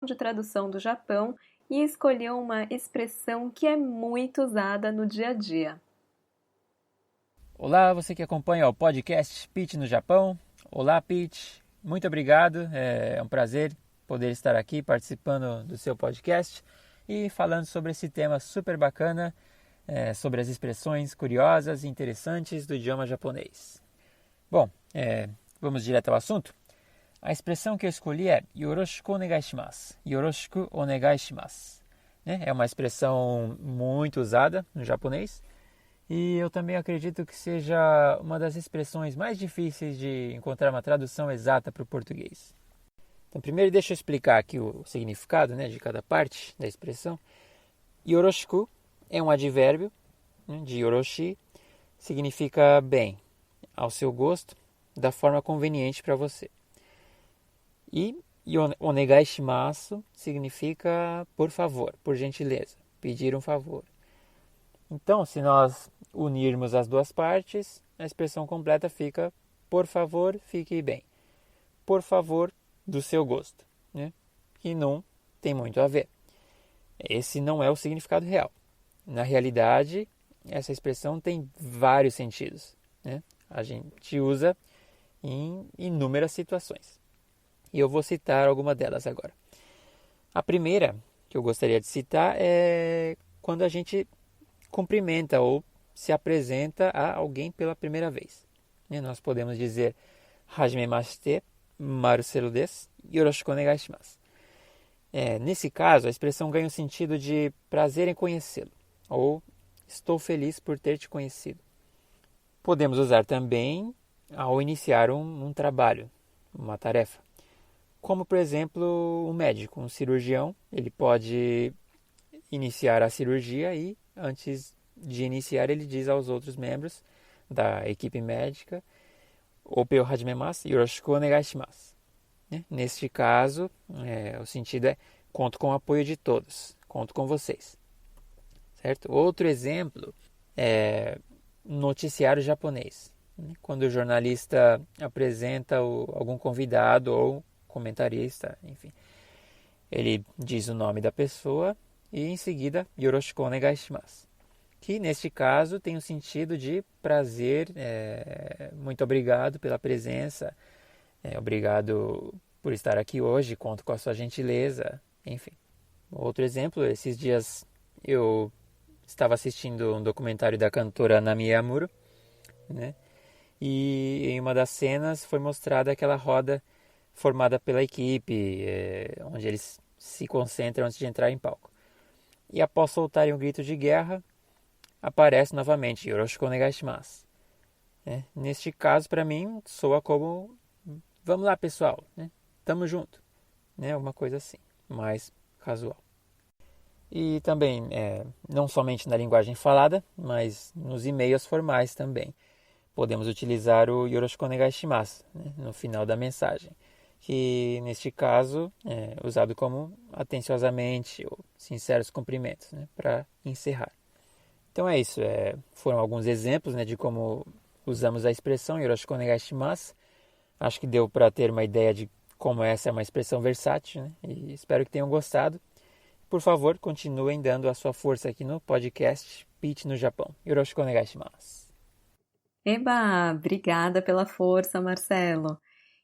de tradução do Japão e escolheu uma expressão que é muito usada no dia a dia. Olá, você que acompanha o podcast Pitch no Japão. Olá, Pitch. Muito obrigado. É um prazer poder estar aqui participando do seu podcast e falando sobre esse tema super bacana, sobre as expressões curiosas e interessantes do idioma japonês. Bom, vamos direto ao assunto. A expressão que eu escolhi é Yoroshiku onegai shimasu. Yoroshiku onegai shimasu. É uma expressão muito usada no japonês. E eu também acredito que seja uma das expressões mais difíceis de encontrar uma tradução exata para o português. Então, primeiro deixa eu explicar aqui o significado, de cada parte da expressão. Yoroshiku é um advérbio, de Yoroshi, significa bem, ao seu gosto, da forma conveniente para você. E onegai shimasu significa por favor, por gentileza, pedir um favor. Então, se nós unirmos as duas partes, a expressão completa fica por favor, fique bem. Por favor, do seu gosto, que não tem muito a ver. Esse não é o significado real. Na realidade, essa expressão tem vários sentidos. A gente usa em inúmeras situações. E eu vou citar alguma delas agora. A primeira que eu gostaria de citar é quando a gente cumprimenta ou se apresenta a alguém pela primeira vez. Nós podemos dizer Hajimemashite, Marcelo desu, Yoroshiku onegai shimasu. Nesse caso, a expressão ganha o sentido de prazer em conhecê-lo, ou estou feliz por ter te conhecido. Podemos usar também ao iniciar um trabalho, uma tarefa. Como, por exemplo, um médico, um cirurgião, ele pode iniciar a cirurgia e, antes de iniciar, ele diz aos outros membros da equipe médica Ope o hajimemasu, yoroshiku onegai shimasu. Neste caso, o sentido é conto com o apoio de todos, conto com vocês. Certo? Outro exemplo é noticiário japonês. Quando o jornalista apresenta algum convidado ou comentarista, enfim, ele diz o nome da pessoa e em seguida yoroshiku onegai shimasu, que neste caso tem o sentido de prazer, muito obrigado pela presença, obrigado por estar aqui hoje, conto com a sua gentileza, enfim. Outro exemplo, esses dias eu estava assistindo um documentário da cantora Nami Yamuro, e em uma das cenas foi mostrada aquela roda formada pela equipe, onde eles se concentram antes de entrar em palco. E após soltarem um grito de guerra, aparece novamente Yoroshiku onegai shimasu. Neste caso, para mim, soa como vamos lá, pessoal, tamo junto. Uma coisa assim, mais casual. E também, não somente na linguagem falada, mas nos e-mails formais também. Podemos utilizar o Yoroshiku onegai shimasu, no final da mensagem, que neste caso é usado como atenciosamente ou sinceros cumprimentos, para encerrar. Então é isso, foram alguns exemplos de como usamos a expressão Yoroshiku onegai shimasu. Acho que deu para ter uma ideia de como essa é uma expressão versátil, e espero que tenham gostado. Por favor, continuem dando a sua força aqui no podcast Pitch no Japão. Yoroshiku onegai shimasu. Eba, obrigada pela força, Marcelo.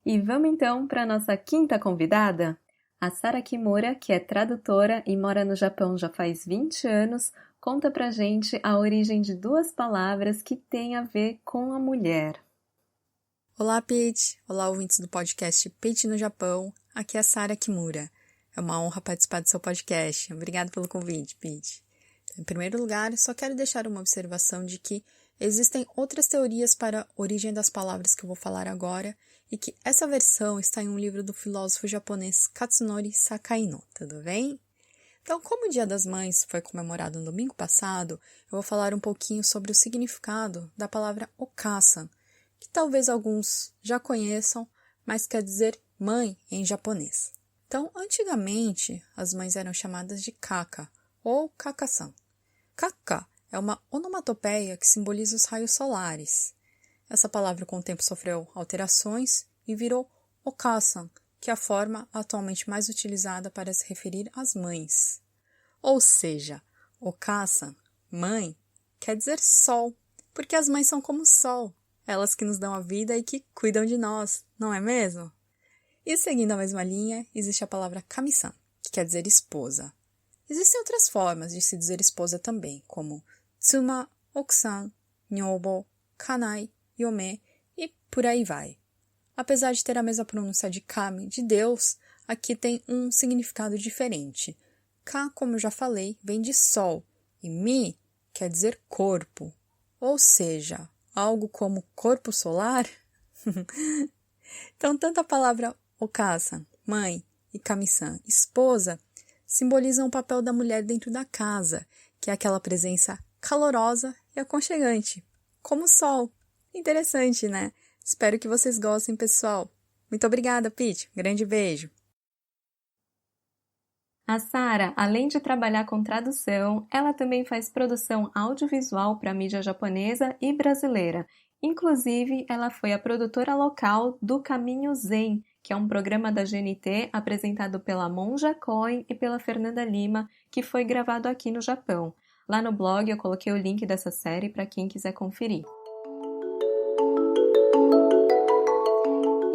E vamos então para a nossa quinta convidada, a Sara Kimura, que é tradutora e mora no Japão já faz 20 anos, conta pra gente a origem de duas palavras que têm a ver com a mulher. Olá, Pete! Olá, ouvintes do podcast Pete no Japão. Aqui é a Sara Kimura. É uma honra participar do seu podcast. Obrigada pelo convite, Pete. Em primeiro lugar, só quero deixar uma observação de que existem outras teorias para a origem das palavras que eu vou falar agora e que essa versão está em um livro do filósofo japonês Katsunori Sakaino, tudo bem? Então, como o Dia das Mães foi comemorado no domingo passado, eu vou falar um pouquinho sobre o significado da palavra okasan, que talvez alguns já conheçam, mas quer dizer mãe em japonês. Então, antigamente, as mães eram chamadas de kaka ou kaka-san. Kaka é uma onomatopeia que simboliza os raios solares. Essa palavra com o tempo sofreu alterações e virou okasan, que é a forma atualmente mais utilizada para se referir às mães. Ou seja, Okasa, mãe, quer dizer sol, porque as mães são como o sol, elas que nos dão a vida e que cuidam de nós, não é mesmo? E seguindo a mesma linha, existe a palavra kami-san, que quer dizer esposa. Existem outras formas de se dizer esposa também, como tsuma, okusan, nyobo, kanai, yome e por aí vai. Apesar de ter a mesma pronúncia de kami, de Deus, aqui tem um significado diferente. Ka, como eu já falei, vem de sol e mi quer dizer corpo, ou seja, algo como corpo solar. Então, tanto a palavra okasa, mãe, e kami-san, esposa, simbolizam o papel da mulher dentro da casa, que é aquela presença calorosa e aconchegante, como o sol. Interessante, né? Espero que vocês gostem, pessoal. Muito obrigada, Pete. Grande beijo. A Sara, além de trabalhar com tradução, ela também faz produção audiovisual para a mídia japonesa e brasileira. Inclusive, ela foi a produtora local do Caminho Zen, que é um programa da GNT apresentado pela Monja Cohen e pela Fernanda Lima, que foi gravado aqui no Japão. Lá no blog eu coloquei o link dessa série para quem quiser conferir.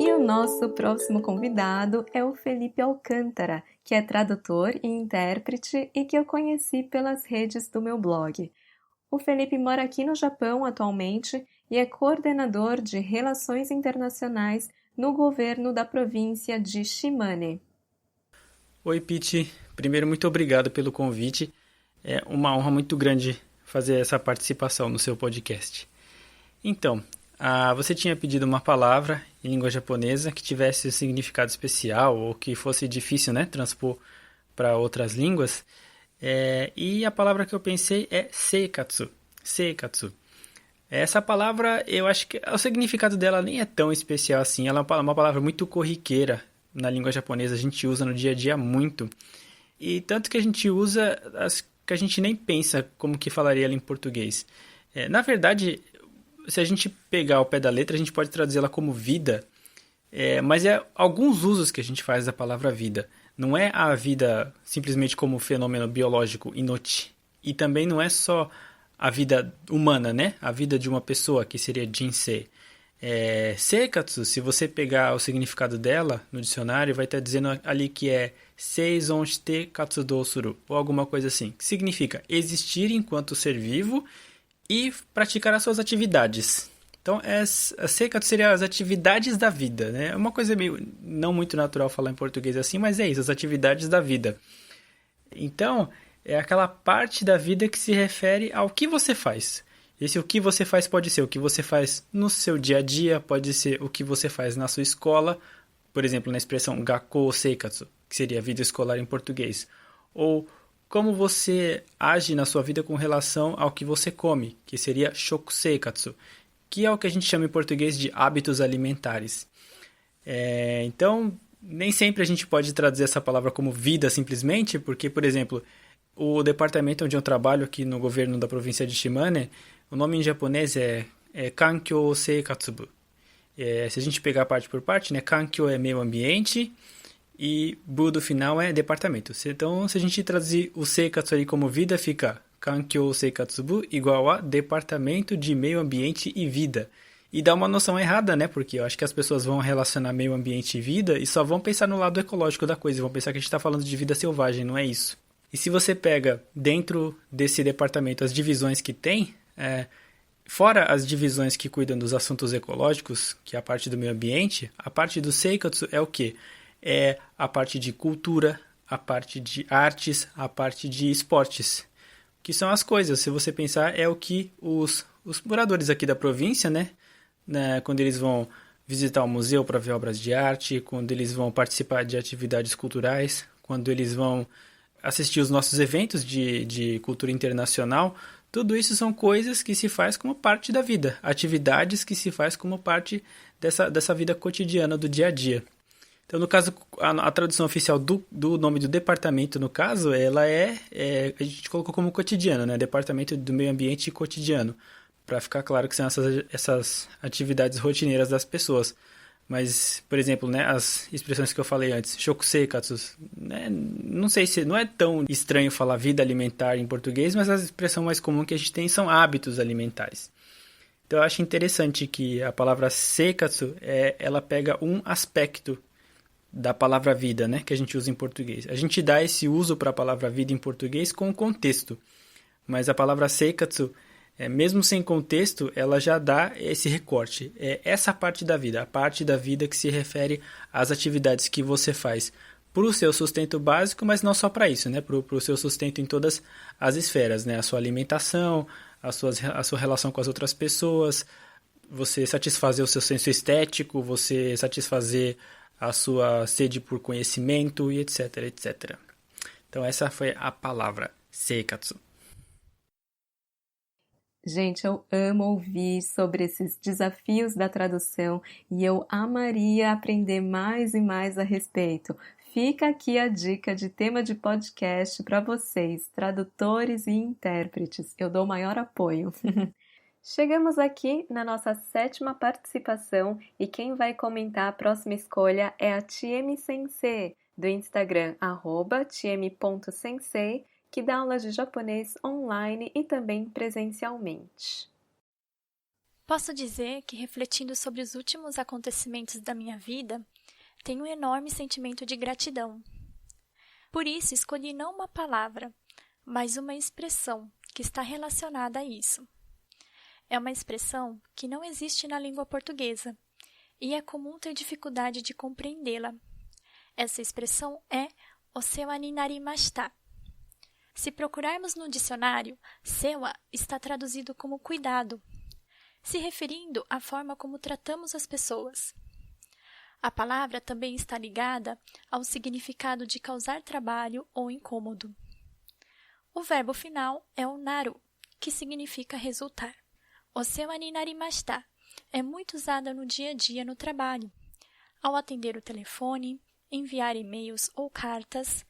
E o nosso próximo convidado é o Felipe Alcântara, que é tradutor e intérprete e que eu conheci pelas redes do meu blog. O Felipe mora aqui no Japão atualmente e é coordenador de Relações Internacionais no governo da província de Shimane. Oi, Pete. Primeiro, muito obrigado pelo convite. É uma honra muito grande fazer essa participação no seu podcast. Então, você tinha pedido uma palavra em língua japonesa que tivesse um significado especial ou que fosse difícil, né, transpor para outras línguas. E a palavra que eu pensei é seikatsu. Seikatsu. Essa palavra, eu acho que o significado dela nem é tão especial assim. Ela é uma palavra muito corriqueira na língua japonesa. A gente usa no dia a dia muito. E tanto que a gente usa as que a gente nem pensa como que falaria ela em português. Na verdade, se a gente pegar ao pé da letra, a gente pode traduzê-la como vida. Mas é alguns usos que a gente faz da palavra vida. Não é a vida simplesmente como fenômeno biológico, inochi. E também não é só a vida humana, né? A vida de uma pessoa, que seria jinsei. Seikatsu, se você pegar o significado dela no dicionário, vai estar dizendo ali que é seizon shite katsudou suru, ou alguma coisa assim, que significa existir enquanto ser vivo e praticar as suas atividades. Então, a seikatsu seria as atividades da vida, né? É uma coisa meio não muito natural falar em português assim, mas é isso, as atividades da vida. Então, é aquela parte da vida que se refere ao que você faz. Esse o que você faz pode ser o que você faz no seu dia a dia, pode ser o que você faz na sua escola, por exemplo, na expressão gakkou seikatsu, que seria vida escolar em português. Ou como você age na sua vida com relação ao que você come, que seria shoku seikatsu, que é o que a gente chama em português de hábitos alimentares. Então, nem sempre a gente pode traduzir essa palavra como vida simplesmente, porque, por exemplo, o departamento onde eu trabalho aqui no governo da província de Shimane, o nome em japonês é Kankyou Seikatsubu. Se a gente pegar parte por parte, né, Kankyou é meio ambiente e Bu do final é departamento. Então, se a gente traduzir o Seikatsu ali como vida, fica Kankyou Seikatsubu igual a departamento de meio ambiente e vida. E dá uma noção errada, né? Porque eu acho que as pessoas vão relacionar meio ambiente e vida e só vão pensar no lado ecológico da coisa. Vão pensar que a gente está falando de vida selvagem, não é isso. E se você pega dentro desse departamento as divisões que tem, fora as divisões que cuidam dos assuntos ecológicos, que é a parte do meio ambiente, a parte do Seikatsu é o quê? É a parte de cultura, a parte de artes, a parte de esportes. Que são as coisas, se você pensar, é o que os moradores aqui da província, né, quando eles vão visitar o museu para ver obras de arte, quando eles vão participar de atividades culturais, quando eles vão assistir os nossos eventos de cultura internacional, tudo isso são coisas que se faz como parte da vida, atividades que se faz como parte dessa vida cotidiana do dia a dia. Então, no caso, a tradução oficial do nome do departamento, no caso, ela a gente colocou como cotidiano, né? Departamento do Meio Ambiente e Cotidiano, para ficar claro que são essas atividades rotineiras das pessoas. Mas, por exemplo, né, as expressões que eu falei antes, shokuseikatsu, né, não sei se não é tão estranho falar vida alimentar em português, mas a expressão mais comum que a gente tem são hábitos alimentares. Então eu acho interessante que a palavra seikatsu, ela pega um aspecto da palavra vida, né, que a gente usa em português. A gente dá esse uso para a palavra vida em português com o contexto, mas a palavra seikatsu, mesmo sem contexto, ela já dá esse recorte. É essa parte da vida, a parte da vida que se refere às atividades que você faz para o seu sustento básico, mas não só para isso, né? Para o seu sustento em todas as esferas, né? A sua alimentação, a sua relação com as outras pessoas, você satisfazer o seu senso estético, você satisfazer a sua sede por conhecimento e etc, etc. Então essa foi a palavra seikatsu. Gente, eu amo ouvir sobre esses desafios da tradução e eu amaria aprender mais e mais a respeito. Fica aqui a dica de tema de podcast para vocês, tradutores e intérpretes. Eu dou maior apoio. Chegamos aqui na nossa 7ª participação e quem vai comentar a próxima escolha é a Chiemi Sensei, do Instagram @chiemi.sensei, que dá aulas de japonês online e também presencialmente. Posso dizer que, refletindo sobre os últimos acontecimentos da minha vida, tenho um enorme sentimento de gratidão. Por isso, escolhi não uma palavra, mas uma expressão que está relacionada a isso. É uma expressão que não existe na língua portuguesa e é comum ter dificuldade de compreendê-la. Essa expressão é "osewa ni narimashita". Se procurarmos no dicionário, sewa está traduzido como cuidado, se referindo à forma como tratamos as pessoas. A palavra também está ligada ao significado de causar trabalho ou incômodo. O verbo final é o naru, que significa resultar. Osewa ni narimashita é muito usada no dia a dia no trabalho, ao atender o telefone, enviar e-mails ou cartas,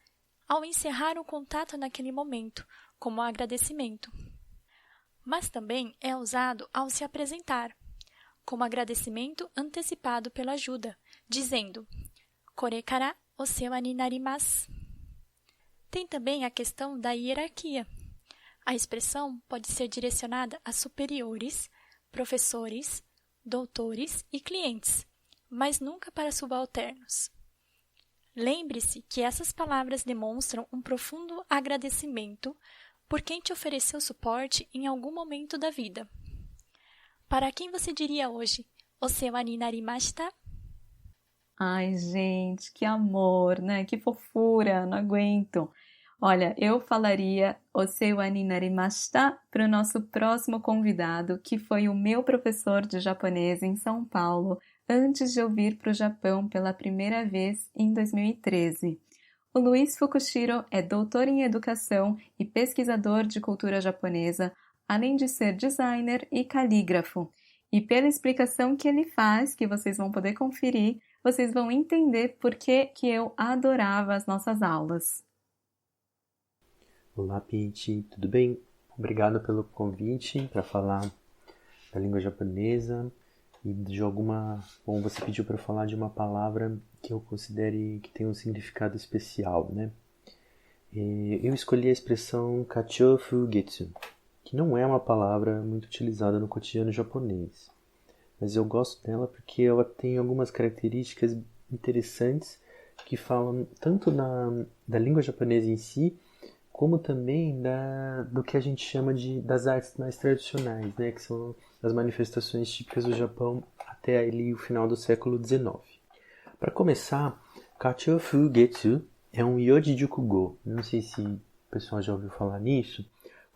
ao encerrar o contato naquele momento, como agradecimento. Mas também é usado ao se apresentar, como agradecimento antecipado pela ajuda, dizendo "Kore kara osewa ni narimasu". Tem também a questão da hierarquia. A expressão pode ser direcionada a superiores, professores, doutores e clientes, mas nunca para subalternos. Lembre-se que essas palavras demonstram um profundo agradecimento por quem te ofereceu suporte em algum momento da vida. Para quem você diria hoje, "Osewa ni narimashita"? Ai, gente, que amor, né? Que fofura, não aguento. Olha, eu falaria "Osewa ni narimashita" para o nosso próximo convidado, que foi o meu professor de japonês em São Paulo, antes de eu vir para o Japão pela primeira vez em 2013. O Luiz Fukushiro é doutor em educação e pesquisador de cultura japonesa, além de ser designer e calígrafo. E pela explicação que ele faz, que vocês vão poder conferir, vocês vão entender por que eu adorava as nossas aulas. Olá, Pete, tudo bem? Obrigado pelo convite para falar da língua japonesa e Bom, você pediu para eu falar de uma palavra que eu considere que tem um significado especial, né? Eu escolhi a expressão kachofugetsu, que não é uma palavra muito utilizada no cotidiano japonês, mas eu gosto dela porque ela tem algumas características interessantes que falam tanto da língua japonesa em si, como também do que a gente chama das artes mais tradicionais, né, que são as manifestações típicas do Japão até ali o final do século XIX. Para começar, kachofugetsu é um Yojijukugo. Não sei se o pessoal já ouviu falar nisso,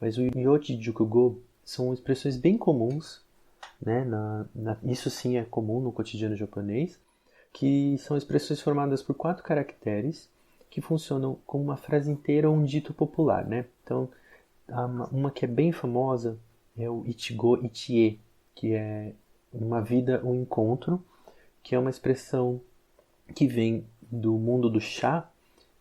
mas o Yojijukugo são expressões bem comuns, né, isso sim é comum no cotidiano japonês, que são expressões formadas por 4 caracteres, que funcionam como uma frase inteira ou um dito popular, né? Então, uma que é bem famosa é o Ichigo Ichie, que é uma vida, um encontro, que é uma expressão que vem do mundo do chá,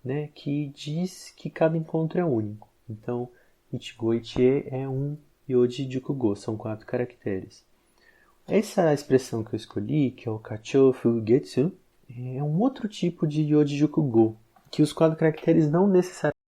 né? Que diz que cada encontro é único. Então, Ichigo Ichie é um Yoji Jukugo, são 4 caracteres. Essa expressão que eu escolhi, que é o Kachou Fugetsu, é um outro tipo de Yojijuku Go, que os 4 caracteres não necessariamente